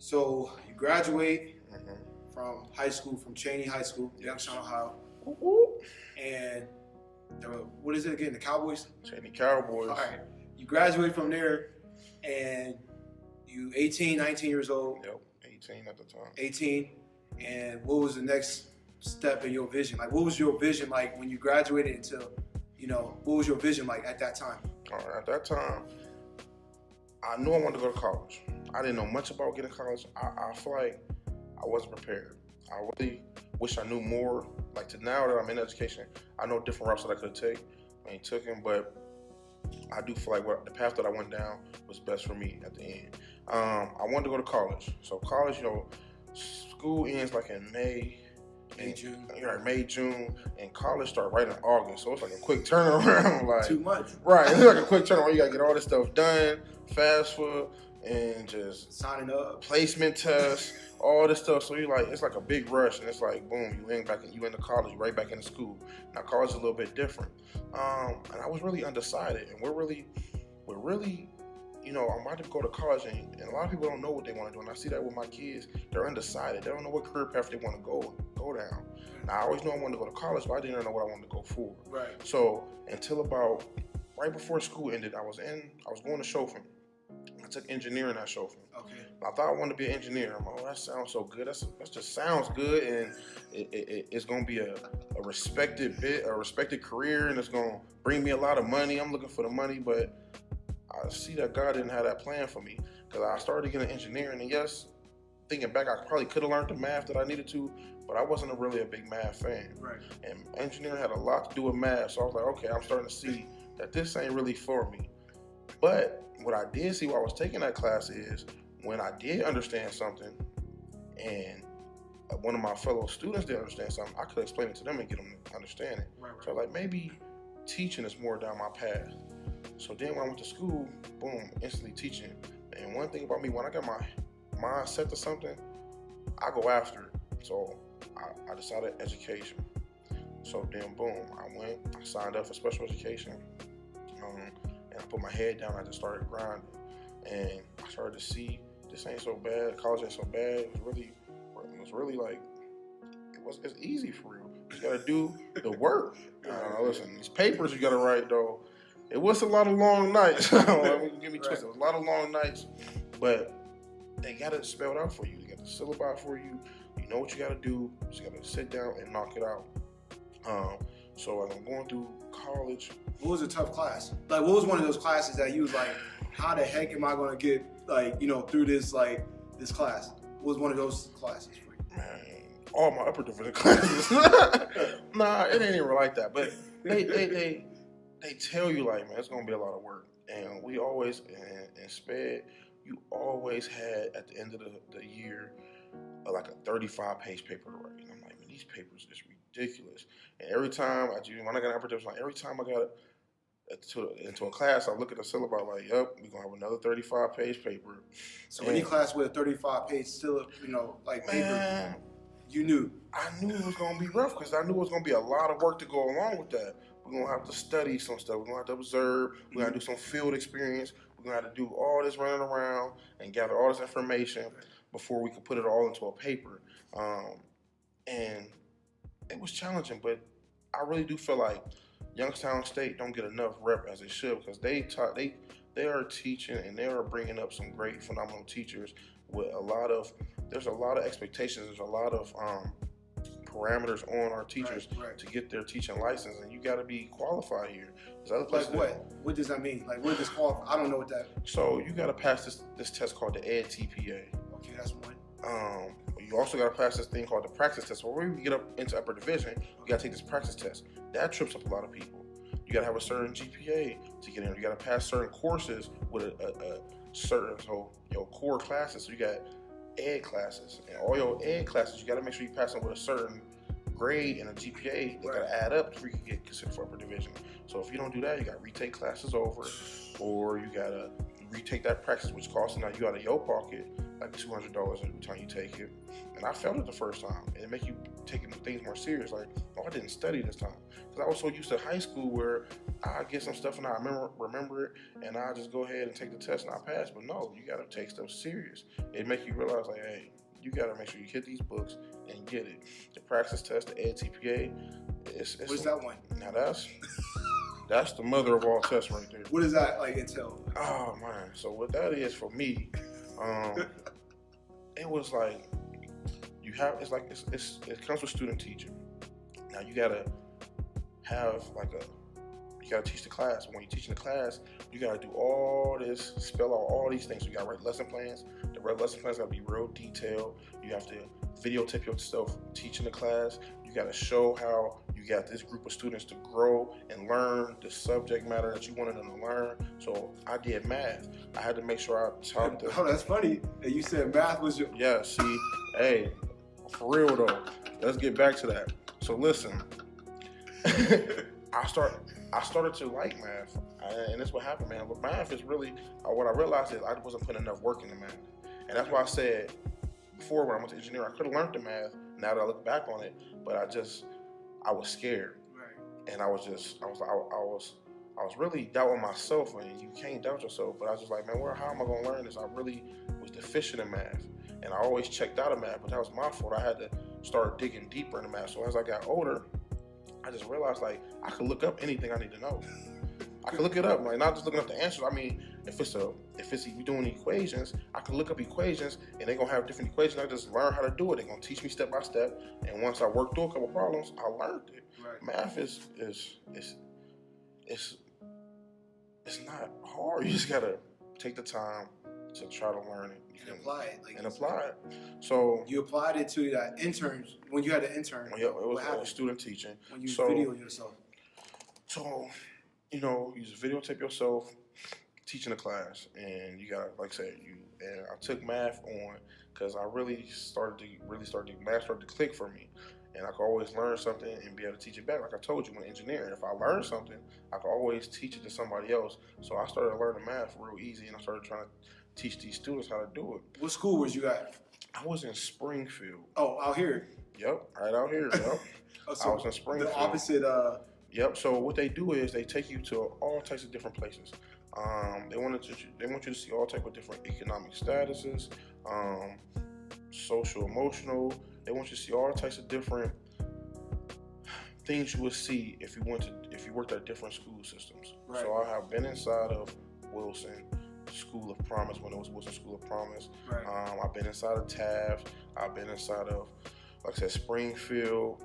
So you graduate from high school, from Cheney High School, Youngstown, Ohio. And what is it again? The Cowboys? Cheney Cowboys. All right. You graduate from there and you 18, 19 years old. Yep, 18 at the time. 18. And what was the next step in your vision? Like, what was your vision like when you graduated until, what was your vision like at that time? All right, at that time, I knew I wanted to go to college. I didn't know much about getting to college. I feel like I wasn't prepared. I really wish I knew more. Like, to now that I'm in education, I know different routes that I could take. I ain't took them, but I do feel like the path that I went down was best for me at the end. I wanted to go to college. So college, school ends like in May, June. May, June, and college start right in August. So it's like a quick turnaround. Like, too much. Right, it's like a quick turnaround. You gotta get all this stuff done, FAFSA, and just signing up, placement tests, all this stuff. So it's like a big rush, and it's like boom, you into college, right back into school. Now college is a little bit different, and I was really undecided, and we're really, I'm about to go to college, and a lot of people don't know what they want to do, and I see that with my kids. They're undecided. They don't know what career path they want to go down. Now I always knew I wanted to go to college, but I didn't know what I wanted to go for. Right. So until about right before school ended, I was going to chauffeuring. I took engineering at chauffeuring. Okay. I thought I wanted to be an engineer. I'm like, that sounds so good. That just sounds good, and it's gonna be a respected career, and it's gonna bring me a lot of money. I'm looking for the money, but I see that God didn't have that plan for me, because I started getting engineering, and yes, thinking back, I probably could have learned the math that I needed to, but I wasn't really a big math fan. Right. And engineering had a lot to do with math, so I was like, okay, I'm starting to see that this ain't really for me. But what I did see while I was taking that class is when I did understand something, and one of my fellow students didn't understand something, I could explain it to them and get them to understand it. Right. So like maybe teaching is more down my path. So then when I went to school, boom, instantly teaching. And one thing about me, when I got my mind set to something, I go after it. So I decided education. So then boom, I signed up for special education. And I put my head down, I just started grinding. And I started to see this ain't so bad, college ain't so bad. It was really like, it's easy for real. You just gotta do the work. Listen, these papers you gotta write though, it was a lot of long nights. Give me twisted. It was a lot of long nights, but they got it spelled out for you. They got the syllabi for you. You know what you got to do. You just got to sit down and knock it out. So as I'm going through college. What was a tough class? Like, what was one of those classes that you was like, how the heck am I going to get, through this, this class? What was one of those classes for you? Man, all my upper division classes. Nah, it ain't even like that. But they tell you, man, it's going to be a lot of work. And we always, in SPED, you always had, at the end of the year, like a 35-page paper to write. And I'm like, man, these papers is ridiculous. And every time, when I got an upper division, every time I got into a class, I look at the syllabus like, yep, we're going to have another 35-page paper. So any class with a 35-page paper, you knew? I knew it was going to be rough, because I knew it was going to be a lot of work to go along with that. We're going to have to study some stuff. We're going to have to observe. We're going to do some field experience. We're going to have to do all this running around and gather all this information before we could put it all into a paper. And it was challenging, but I really do feel like Youngstown State don't get enough rep as it should, because they are teaching and they are bringing up some great, phenomenal teachers with there's a lot of expectations. There's a lot of parameters on our teachers to get their teaching license, and you got to be qualified here. Like what? What does that mean? Like, what does qualify? I don't know what that. So you got to pass this test called the EdTPA. Okay, that's one. You also got to pass this thing called the practice test. So when we get up into upper division, you got to take this practice test. That trips up a lot of people. You got to have a certain GPA to get in. You got to pass certain courses with a certain your core classes. So you got ed classes, and all your ed classes, you got to make sure you pass them with a certain grade and a GPA. They got to add up before you can get considered for upper division. So if you don't do that, you got to retake classes over, or you got to retake that practice, which costs now you out of your pocket like $200 every time you take it. And I failed it the first time, and it make you taking things more serious. Like, oh, I didn't study this time because I was so used to high school where I get some stuff and I remember it, and I just go ahead and take the test and I pass. But no, you got to take stuff serious. It makes you realize, like, hey, you got to make sure you hit these books and get it. The praxis test, the EdTPA. What's that one? Now that's the mother of all tests right there. What does that like entail? Oh man, so what that is for me, it was like it comes with student teaching. Now you gotta have you gotta teach the class. When you're teaching the class, you gotta do all this, spell out all these things. So you gotta write lesson plans. The lesson plans gotta be real detailed. You have to videotape yourself teaching the class. You gotta show how you got this group of students to grow and learn the subject matter that you wanted them to learn. So I did math. I had to make sure I taught them. Oh, that's funny. And you said math was your... Yeah, see, hey, for real though, let's get back to that. So listen, I started to like math, and that's what happened, man. But math is really, what I realized is I wasn't putting enough work into math. And that's why I said before when I went to engineering, I could have learned the math now that I look back on it, but I was scared. Right. And I was really doubting myself, and you can't doubt yourself, but I was just like, man, how am I going to learn this? I really was deficient in math, and I always checked out of math, but that was my fault. I had to start digging deeper into math. So as I got older, I just realized, like, I could look up anything I need to know. I could look it up, like, not just looking up the answers. I mean, if you're doing equations, I could look up equations, and they're gonna have different equations. I just learn how to do it. They're gonna teach me step by step, and once I work through a couple problems, I learned it. Right. Math is not hard. You just gotta take the time to try to learn it and apply it. Apply it. So you applied it to that interns when you had an intern. Yeah, it was student teaching. When you videoed yourself. So, you videotape yourself teaching a class, and you got, like I said, and I took math on because I really started math started to click for me, and I could always learn something and be able to teach it back. Like I told you, when engineering, if I learned something, I could always teach it to somebody else. So I started learning math real easy, and I started trying to teach these students how to do it. What school was you at? I was in Springfield. Oh, out here? Yep, right out here. Yep. So I was in Springfield. The opposite. Yep. So what they do is they take you to all types of different places. They want you to see all types of different economic statuses, social, emotional. They want you to see all types of different things you would see if you worked at different school systems. Right. So I have been inside of Wilson School of Promise when it was Wilson School of Promise. Right. I've been inside of Taft. I've been inside of, like I said, Springfield.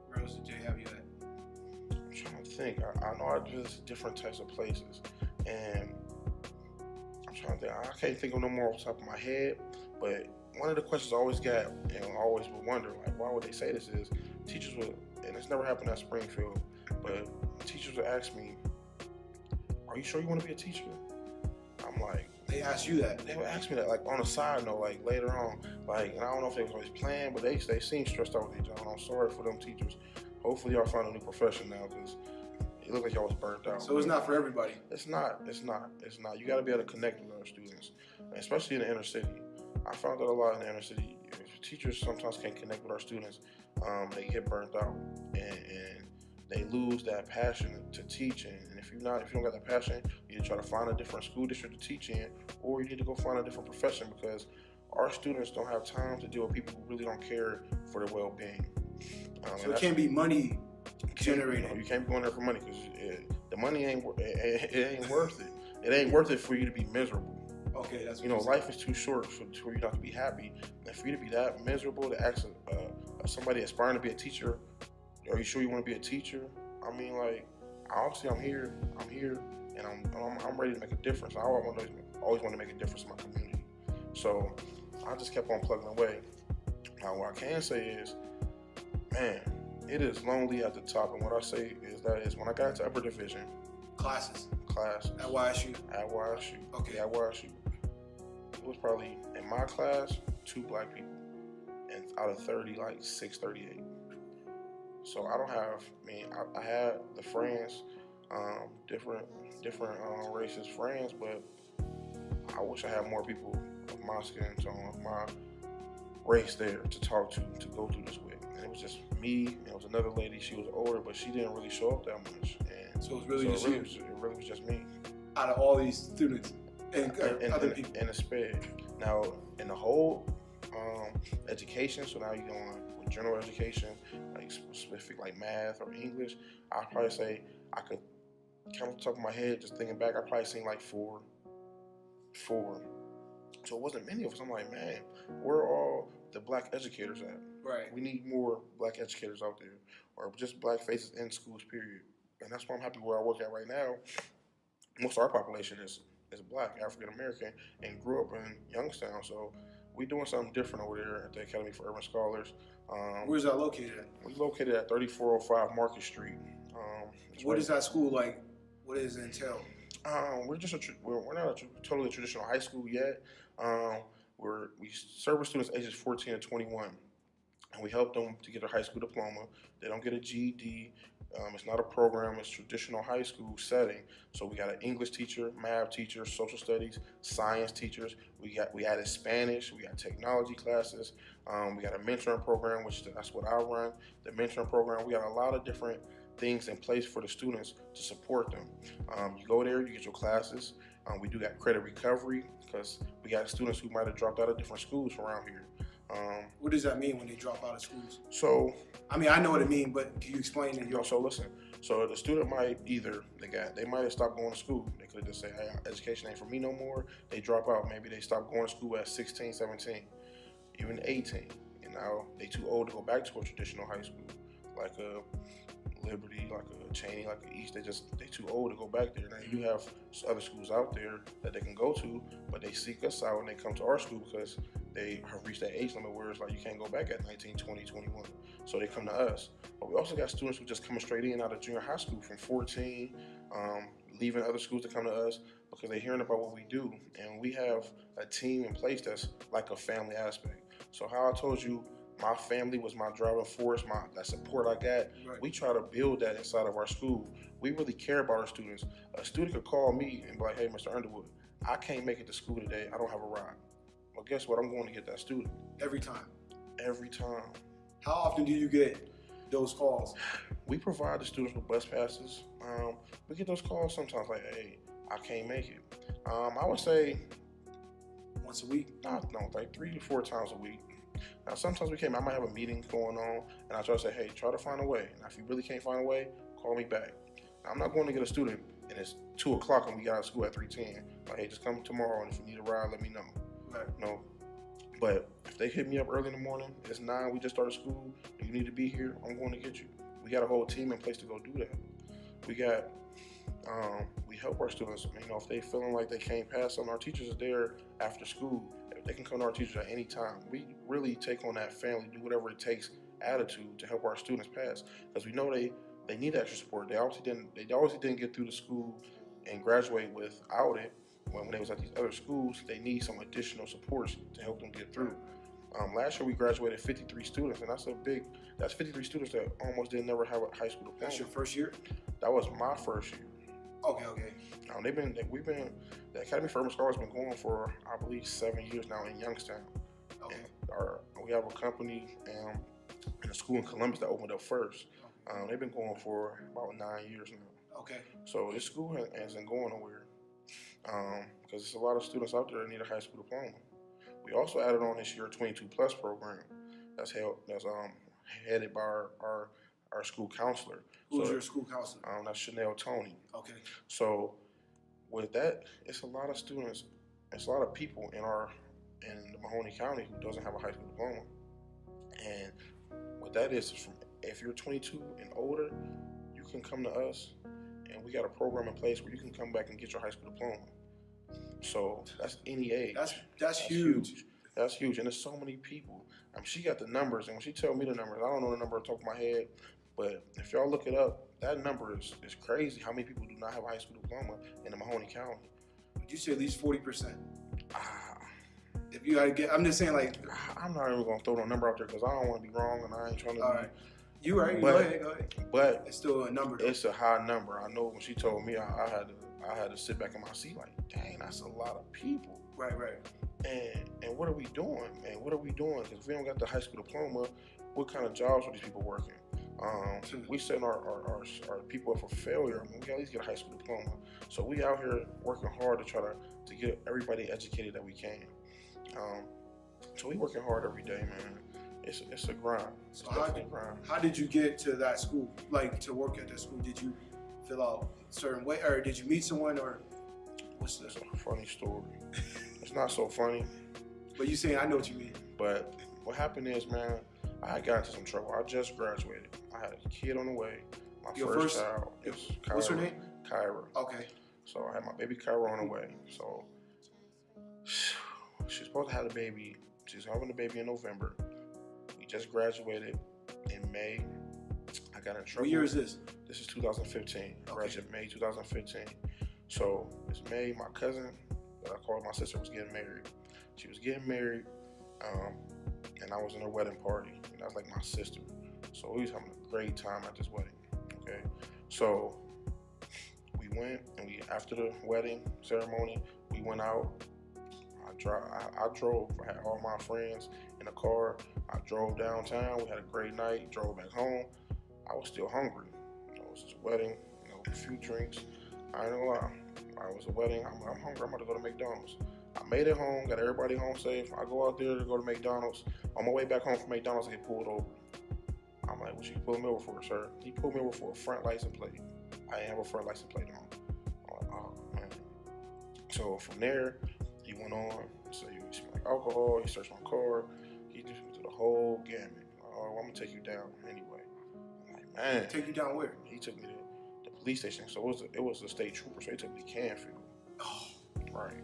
Where else did they have you at? I'm trying to think. I know I visit different types of places, and I'm trying to think. I can't think of no more off the top of my head, but one of the questions I always got, and I always would wonder, like, why would they say this is, teachers would, and it's never happened at Springfield, but teachers would ask me, are you sure you want to be a teacher? I'm like... They asked you that? They would ask me that, like, on a side note, like, later on, like, and I don't know if they was always planned, but they seem stressed out with their job. I'm sorry for them teachers. Hopefully y'all find a new profession now, because it looked like y'all was burnt out. So it's not for everybody? It's not. You got to be able to connect with other students, especially in the inner city. I found that a lot in the inner city. If teachers sometimes can't connect with our students, they get burnt out, and they lose that passion to teaching. And if you don't got that passion, you need to try to find a different school district to teach in, or you need to go find a different profession, because our students don't have time to deal with people who really don't care for their well-being. So it can't be money generated. You can't be going there for money, because the money ain't worth it. It ain't worth it for you to be miserable. Okay, that's life is too short for you not to be happy. And for you to be that miserable, to ask somebody aspiring to be a teacher, are you sure you want to be a teacher? I mean, like, obviously I'm here, and I'm ready to make a difference. I always want to make a difference in my community. So I just kept on plugging away. Now, what I can say is, man, it is lonely at the top. And what I say is when I got into upper division. Classes. At YSU? At YSU. Okay. At YSU. It was probably, in my class, 2 black people. And out of 30, like 6, 38. So I don't have, I had the friends, different races friends, but I wish I had more people of my skin tone, race there to talk to go through this with. And it was just me, and it was another lady. She was older, but she didn't really show up that much. And so it was really just you. It really was just me. Out of all these students and other people. And a sped. Now, in the whole education, so now you're going with general education, like specific like math or English, I'd probably say I could, kind of off the top of my head, just thinking back, I probably seen like four. So it wasn't many of us. I'm like, man, where are all the black educators at? Right. We need more black educators out there, or just black faces in schools, period. And that's why I'm happy where I work at right now. Most of our population is black, African American, and grew up in Youngstown. So we're doing something different over there at the Academy for Urban Scholars. Where's that located at? We're located at 3405 Market Street. What is that school like? What does it entail? We're not a totally traditional high school yet. We service students ages 14 to 21, and we help them to get their high school diploma. They don't get a GED. It's not a program. It's traditional high school setting. So we got an English teacher, math teacher, social studies, science teachers. We added Spanish. We got technology classes. We got a mentoring program, that's what I run. The mentoring program. We got a lot of different things in place for the students to support them. You go there, you get your classes. We do got credit recovery because we got students who might have dropped out of different schools around here. What does that mean when they drop out of schools? So, I mean, I know what it means, but can you explain it? So listen. So the student might they might have stopped going to school. They could have just said, hey, education ain't for me no more. They drop out. Maybe they stopped going to school at 16, 17, even 18. And now they too old to go back to a traditional high school, like a Liberty, like a Cheney, like a East. They too old to go back there. Now you have other schools out there that they can go to, but they seek us out and they come to our school because they have reached that age limit where it's like you can't go back at 19, 20, 21. So they come to us. But we also got students who just coming straight in out of junior high school from 14, leaving other schools to come to us because they're hearing about what we do. And we have a team in place that's like a family aspect. So how I told you, my family was my driving force, that support I got. Right. We try to build that inside of our school. We really care about our students. A student could call me and be like, hey, Mr. Underwood, I can't make it to school today. I don't have a ride. Well, guess what? I'm going to get that student. Every time? Every time. How often do you get those calls? We provide the students with bus passes. We get those calls sometimes like, hey, I can't make it. I would say once a week? No, like 3 to 4 times a week. Now, sometimes I might have a meeting going on, and I try to say, hey, try to find a way. And if you really can't find a way, call me back. Now, I'm not going to get a student, and it's 2 o'clock, and we got out of school at 3:10. Like, hey, just come tomorrow, and if you need a ride, let me know. Right. No. But if they hit me up early in the morning, it's 9, we just started school, and you need to be here, I'm going to get you. We got a whole team in place to go do that. We help our students. If they feeling like they can't pass something, our teachers are there after school. They can come to our teachers at any time. We really take on that family, do whatever it takes attitude to help our students pass, because we know they need extra support. They obviously didn't get through the school and graduate without it. When they was at these other schools, they need some additional supports to help them get through. Last year we graduated 53 students, and that's 53 students that almost didn't never have a high school diploma. That's your first year? That was my first year. Okay. The Academy for Urban Scholars has been going for, I believe, 7 years now in Youngstown. Okay. And we have a company in a school in Columbus that opened up first. They've been going for about 9 years now. Okay. So this school hasn't going nowhere because there's a lot of students out there that need a high school diploma. We also added on this year a 22 plus program that's headed by our school counselor. Who's your school counselor? That's Chanel Tony. Okay. So with that, it's a lot of students, it's a lot of people in the Mahoney County who doesn't have a high school diploma. And what that is if you're 22 and older, you can come to us, and we got a program in place where you can come back and get your high school diploma. So that's any age. That's huge. That's huge, and there's so many people. She got the numbers, and when she tell me the numbers, I don't know the number off the top of my head, but if y'all look it up, that number is crazy. How many people do not have a high school diploma in the Mahoney County? Would you say at least 40%? If you had to get, I'm just saying, like, I'm not even gonna throw no number out there because I don't want to be wrong, and I ain't trying to. All right. You right. Go ahead. But it's still a number. It's a high number. I know when she told me, I had to sit back in my seat like, dang, that's a lot of people. Right. And what are we doing, man? What are we doing? Because if we don't got the high school diploma, what kind of jobs are these people working? We setting our people up for failure. I mean, we at least get a high school diploma. So we out here working hard to try to get everybody educated that we can. So we working hard every day, man. It's a grind. It's definitely a grind. How did you get to that school? Like to work at that school? Did you fill out a certain way, or did you meet someone, or what's this? It's a funny story. It's not so funny. But you saying I know what you mean. But what happened is, man, I got into some trouble. I just graduated. I had a kid on the way. Your first child. What's her name? Kyra. Okay. So I had my baby Kyra on the way. So she's supposed to have a baby. She's having a baby in November. We just graduated in May. I got in trouble. What year is this? This is 2015. Okay. Graduated May 2015. So it's May. My cousin that I called my sister was getting married. She was getting married, and I was in her wedding party. And that was like my sister. So we was having a great time at this wedding. Okay. So we went, and after the wedding ceremony, we went out. I drove. I had all my friends in the car. I drove downtown. We had a great night. Drove back home. I was still hungry. It was just a wedding. A few drinks. I ain't gonna lie. I was a wedding. I'm hungry. I'm about to go to McDonald's. I made it home. Got everybody home safe. I go out there to go to McDonald's. On my way back home from McDonald's, I get pulled over. I'm like, what you pulling me over for, sir? He pulled me over for a front license plate. I didn't have a front license plate on. I'm like, oh man. So from there, he went on. So he smelled like alcohol. He searched my car. He just went through the whole gamut. Oh, I'm gonna take you down anyway. I'm like, man. Take you down where? He took me to the police station. So it was the state trooper. So he took me to Canfield. Oh. Right.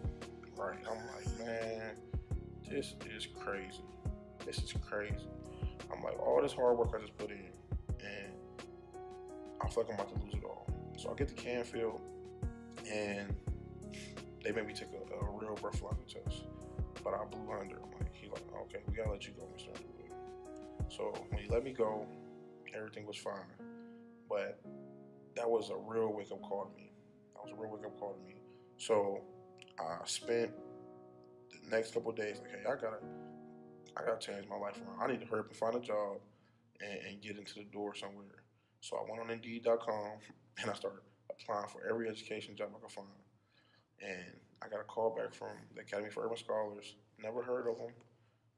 I'm like, man, this is crazy. This is crazy. I'm like, all this hard work I just put in, and I feel like I'm about to lose it all. So I get to Canfield, and they made me take a real breathalyzer test, but I blew under. I'm like, he's like, okay, we gotta let you go, Mr. Underwood. So when he let me go, everything was fine, but that was a real wake-up call to me. So I spent the next couple of days like, hey, I gotta change my life around. I need to hurry up and find a job and get into the door somewhere. So I went on Indeed.com and I started applying for every education job I could find. And I got a call back from the Academy for Urban Scholars. Never heard of them.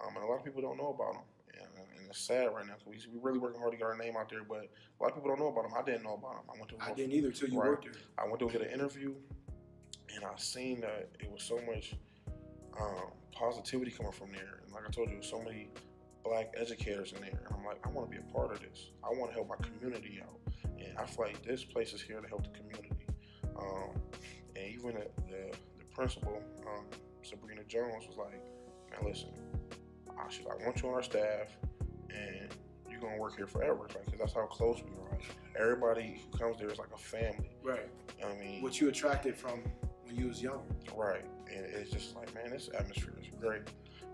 And a lot of people don't know about them. And it's sad right now because we're really working hard to get our name out there, but a lot of people don't know about them. I didn't know about them. I didn't either till you worked there. I went to get an interview, and I seen that it was so much positivity coming from there. And like I told you, so many black educators in there. And I'm like, I want to be a part of this. I want to help my community out. And I feel like this place is here to help the community. And even the principal, Sabrina Jones, was like, man, listen, she's like, I want you on our staff, and you're going to work here forever. Like, because that's how close we are. Like, everybody who comes there is like a family. Right. I mean, what you attracted from when you was younger. Right. And it's just like, man, this atmosphere is great.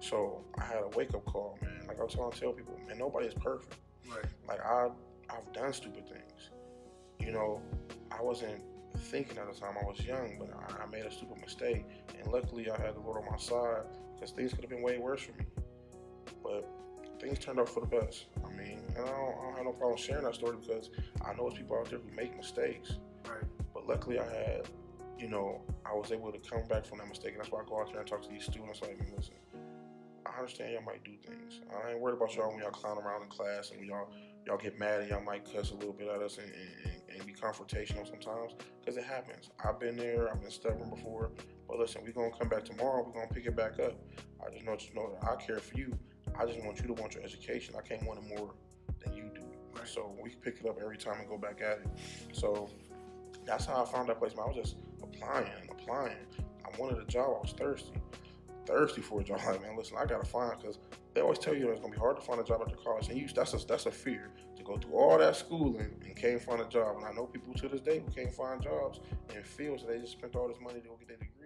So I had a wake-up call, man. Like I was trying to tell people, man, nobody is perfect. Right. Like, I've done stupid things. You know, I wasn't thinking at the time. I was young, but I made a stupid mistake. And luckily, I had the Lord on my side, because things could have been way worse for me. But things turned out for the best. I mean, and I don't have no problem sharing that story, because I know there's people out there who make mistakes. Right. But luckily, I was able to come back from that mistake. And that's why I go out there and talk to these students like, listen, I understand y'all might do things. I ain't worried about y'all when y'all clown around in class and when y'all get mad and y'all might cuss a little bit at us and be confrontational sometimes, because it happens. I've been there. I've been stubborn before. But listen, we're going to come back tomorrow. We're going to pick it back up. I just want you to know that I care for you. I just want you to want your education. I can't want it more than you do. Right. So we pick it up every time and go back at it. So that's how I found that place. Man, I was just applying. I wanted a job. I was thirsty for a job. Like, man, listen, I gotta find, because they always tell you that it's gonna be hard to find a job after college, and that's a fear, to go through all that schooling and can't find a job. And I know people to this day who can't find jobs in fields that they just spent all this money to go get their degree.